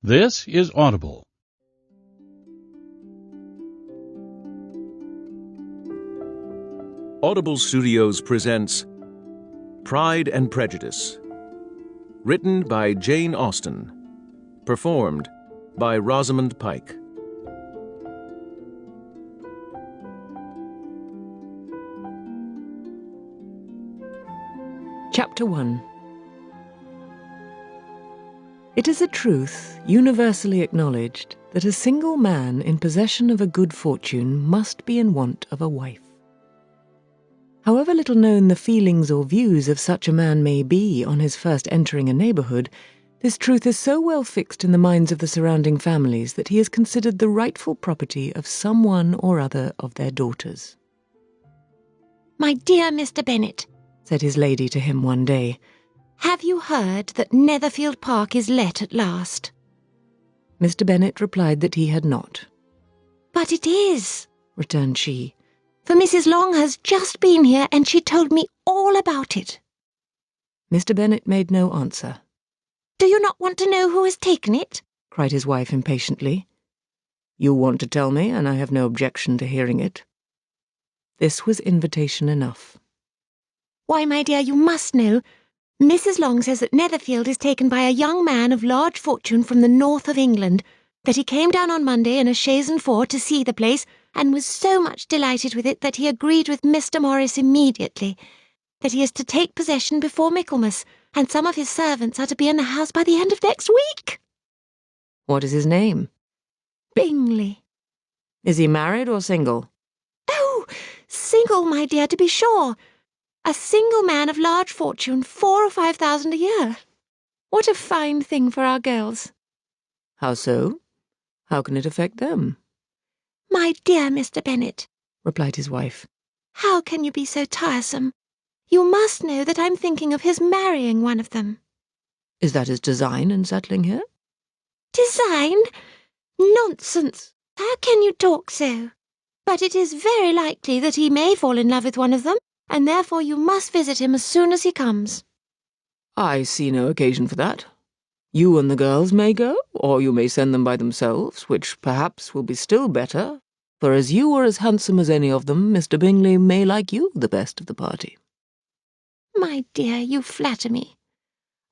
This is Audible. Audible Studios presents Pride and Prejudice, written by Jane Austen, performed by Rosamund Pike. Chapter 1. It is a truth universally acknowledged that a single man in possession of a good fortune must be in want of a wife. However little known the feelings or views of such a man may be on his first entering a neighbourhood, this truth is so well fixed in the minds of the surrounding families that he is considered the rightful property of some one or other of their daughters. "My dear Mr. Bennet," said his lady to him one day, "have you heard that Netherfield Park is let at last?" Mr. Bennet replied that he had not. "But it is," returned she, "for Mrs. Long has just been here and she told me all about it." Mr. Bennet made no answer. "Do you not want to know who has taken it?" cried his wife impatiently. "You want to tell me, and I have no objection to hearing it." This was invitation enough. "Why, my dear, you must know. Mrs. Long says that Netherfield is taken by a young man of large fortune from the north of England, that he came down on Monday in a chaise and four to see the place, and was so much delighted with it that he agreed with Mr. Morris immediately, that he is to take possession before Michaelmas, and some of his servants are to be in the house by the end of next week." "What is his name?" "Bingley." "Is he married or single?" "Oh, single, my dear, to be sure. A single man of large fortune, 4,000 or 5,000 a year. What a fine thing for our girls." "How so? How can it affect them?" "My dear Mr. Bennet," replied his wife, "how can you be so tiresome? You must know that I'm thinking of his marrying one of them." "Is that his design in settling here?" "Design? Nonsense! How can you talk so? But it is very likely that he may fall in love with one of them, and therefore you must visit him as soon as he comes." "I see no occasion for that. You and the girls may go, or you may send them by themselves, which perhaps will be still better, for as you are as handsome as any of them, Mr. Bingley may like you the best of the party." "My dear, you flatter me.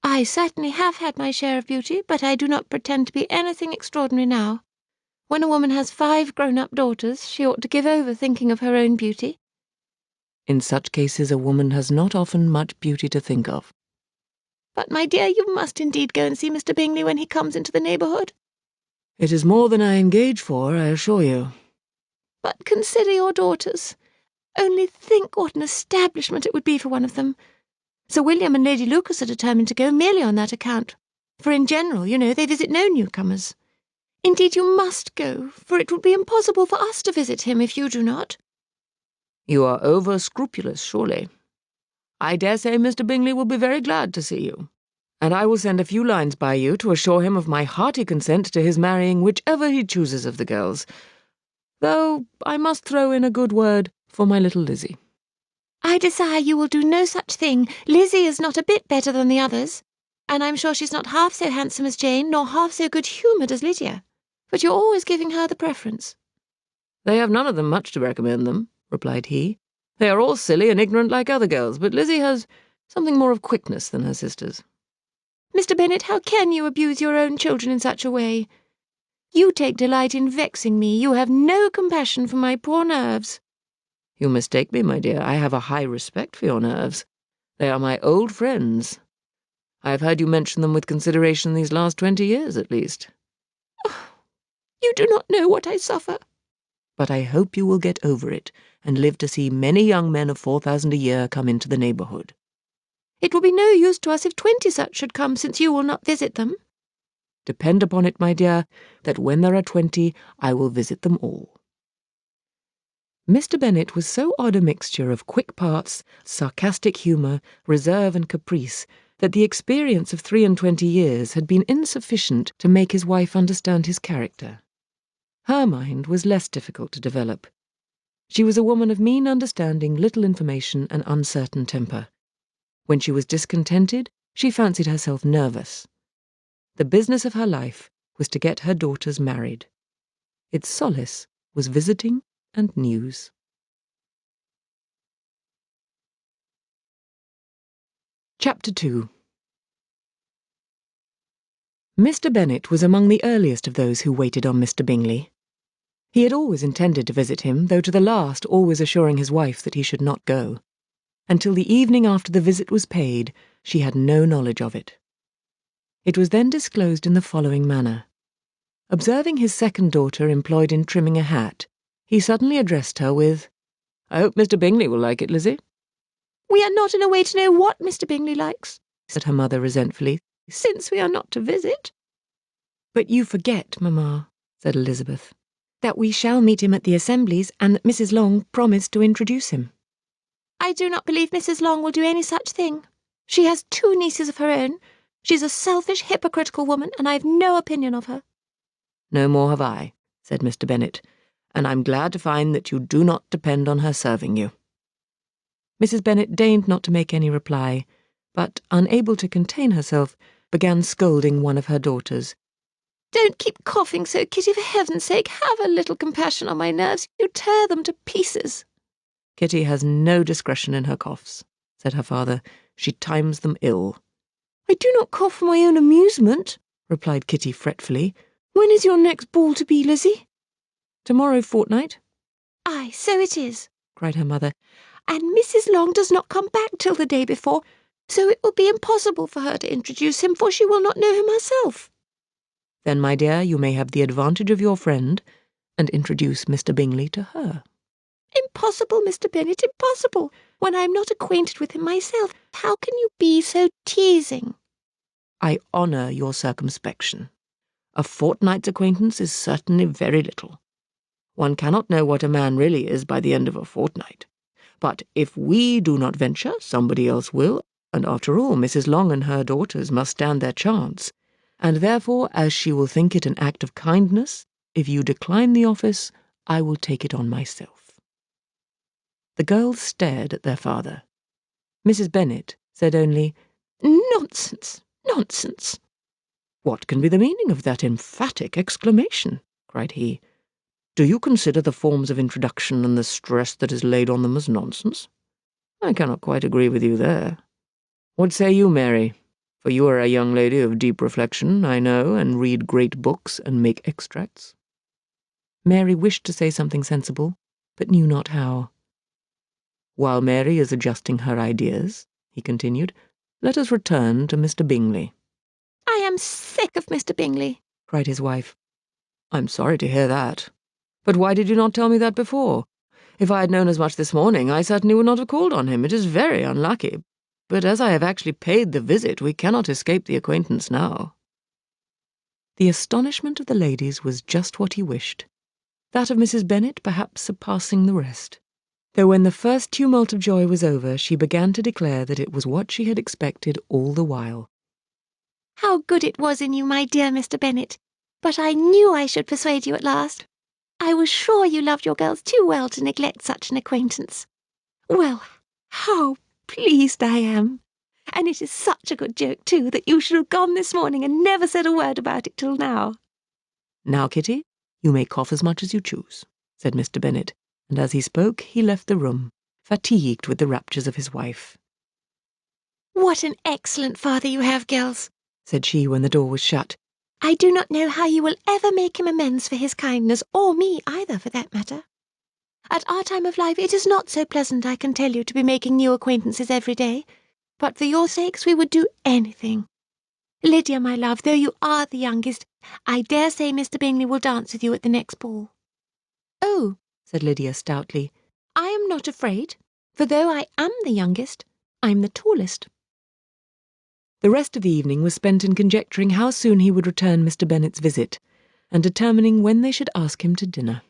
I certainly have had my share of beauty, but I do not pretend to be anything extraordinary now. When a woman has 5 grown-up daughters, she ought to give over thinking of her own beauty." "In such cases a woman has not often much beauty to think of." "But, my dear, you must indeed go and see Mr. Bingley when he comes into the neighbourhood." "It is more than I engage for, I assure you." "But consider your daughters. Only think what an establishment it would be for one of them. Sir William and Lady Lucas are determined to go merely on that account, for in general, you know, they visit no newcomers. Indeed, you must go, for it would be impossible for us to visit him if you do not." "You are over-scrupulous, surely. I dare say Mr. Bingley will be very glad to see you, and I will send a few lines by you to assure him of my hearty consent to his marrying whichever he chooses of the girls, though I must throw in a good word for my little Lizzie." "I desire you will do no such thing. Lizzie is not a bit better than the others, and I'm sure she's not half so handsome as Jane, nor half so good-humoured as Lydia, but you're always giving her the preference." "They have none of them much to recommend them," replied he. "They are all silly and ignorant like other girls, but Lizzie has something more of quickness than her sisters." "Mr. Bennet, how can you abuse your own children in such a way? You take delight in vexing me. You have no compassion for my poor nerves." "You mistake me, my dear. I have a high respect for your nerves. They are my old friends. I have heard you mention them with consideration these last 20 years, at least." "Oh, you do not know what I suffer." "But I hope you will get over it, and live to see many young men of 4,000 a year come into the neighbourhood." "It will be no use to us if 20 such should come, since you will not visit them." "Depend upon it, my dear, that when there are 20, I will visit them all." Mr. Bennet was so odd a mixture of quick parts, sarcastic humour, reserve and caprice, that the experience of 23 years had been insufficient to make his wife understand his character. Her mind was less difficult to develop. She was a woman of mean understanding, little information, and uncertain temper. When she was discontented, she fancied herself nervous. The business of her life was to get her daughters married. Its solace was visiting and news. Chapter 2. Mr. Bennet was among the earliest of those who waited on Mr. Bingley. He had always intended to visit him, though to the last always assuring his wife that he should not go. Until the evening after the visit was paid, she had no knowledge of it. It was then disclosed in the following manner. Observing his second daughter employed in trimming a hat, he suddenly addressed her with, "I hope Mr. Bingley will like it, Lizzie." "We are not in a way to know what Mr. Bingley likes," said her mother resentfully, "since we are not to visit." "But you forget, Mamma," said Elizabeth, "that we shall meet him at the assemblies, and that Mrs. Long promised to introduce him." "I do not believe Mrs. Long will do any such thing. She has 2 nieces of her own. She's a selfish, hypocritical woman, and I have no opinion of her." "No more have I," said Mr. Bennet, "and I'm glad to find that you do not depend on her serving you." Mrs. Bennet deigned not to make any reply, but, unable to contain herself, began scolding one of her daughters. "Don't keep coughing so, Kitty, for heaven's sake. Have a little compassion on my nerves. You tear them to pieces." "Kitty has no discretion in her coughs," said her father. "She times them ill." "I do not cough for my own amusement," replied Kitty fretfully. "When is your next ball to be, Lizzie?" "Tomorrow fortnight." "Aye, so it is," cried her mother. "and Mrs. Long does not come back till the day before, so it will be impossible for her to introduce him, for she will not know him herself." "Then, my dear, you may have the advantage of your friend, and introduce Mr. Bingley to her." "Impossible, Mr. Bennet, impossible. When I am not acquainted with him myself, how can you be so teasing?" "I honour your circumspection. A fortnight's acquaintance is certainly very little. One cannot know what a man really is by the end of a fortnight. But if we do not venture, somebody else will, and after all, Mrs. Long and her daughters must stand their chance, and therefore, as she will think it an act of kindness, if you decline the office, I will take it on myself." The girls stared at their father. Mrs. Bennet said only, "Nonsense, nonsense." "What can be the meaning of that emphatic exclamation?" cried he. "Do you consider the forms of introduction and the stress that is laid on them as nonsense? I cannot quite agree with you there. What say you, Mary? For you are a young lady of deep reflection, I know, and read great books and make extracts." Mary wished to say something sensible, but knew not how. "While Mary is adjusting her ideas," he continued, "let us return to Mr. Bingley." "I am sick of Mr. Bingley," cried his wife. "I'm sorry to hear that. But why did you not tell me that before? If I had known as much this morning, I certainly would not have called on him. It is very unlucky. But as I have actually paid the visit, we cannot escape the acquaintance now." The astonishment of the ladies was just what he wished, that of Mrs. Bennet perhaps surpassing the rest, though when the first tumult of joy was over, she began to declare that it was what she had expected all the while. "How good it was in you, my dear Mr. Bennet! But I knew I should persuade you at last. I was sure you loved your girls too well to neglect such an acquaintance. Well, how pleased I am! And it is such a good joke, too, that you should have gone this morning and never said a word about it till now." "Now, Kitty, you may cough as much as you choose," said Mr. Bennet, and as he spoke he left the room, fatigued with the raptures of his wife. "What an excellent father you have, girls," said she when the door was shut. "I do not know how you will ever make him amends for his kindness, or me either, for that matter. At our time of life it is not so pleasant, I can tell you, to be making new acquaintances every day, but for your sakes we would do anything. Lydia, my love, though you are the youngest, I dare say Mr. Bingley will dance with you at the next ball." "Oh," said Lydia stoutly, "I am not afraid, for though I am the youngest, I'm the tallest." The rest of the evening was spent in conjecturing how soon he would return Mr. Bennet's visit, and determining when they should ask him to dinner.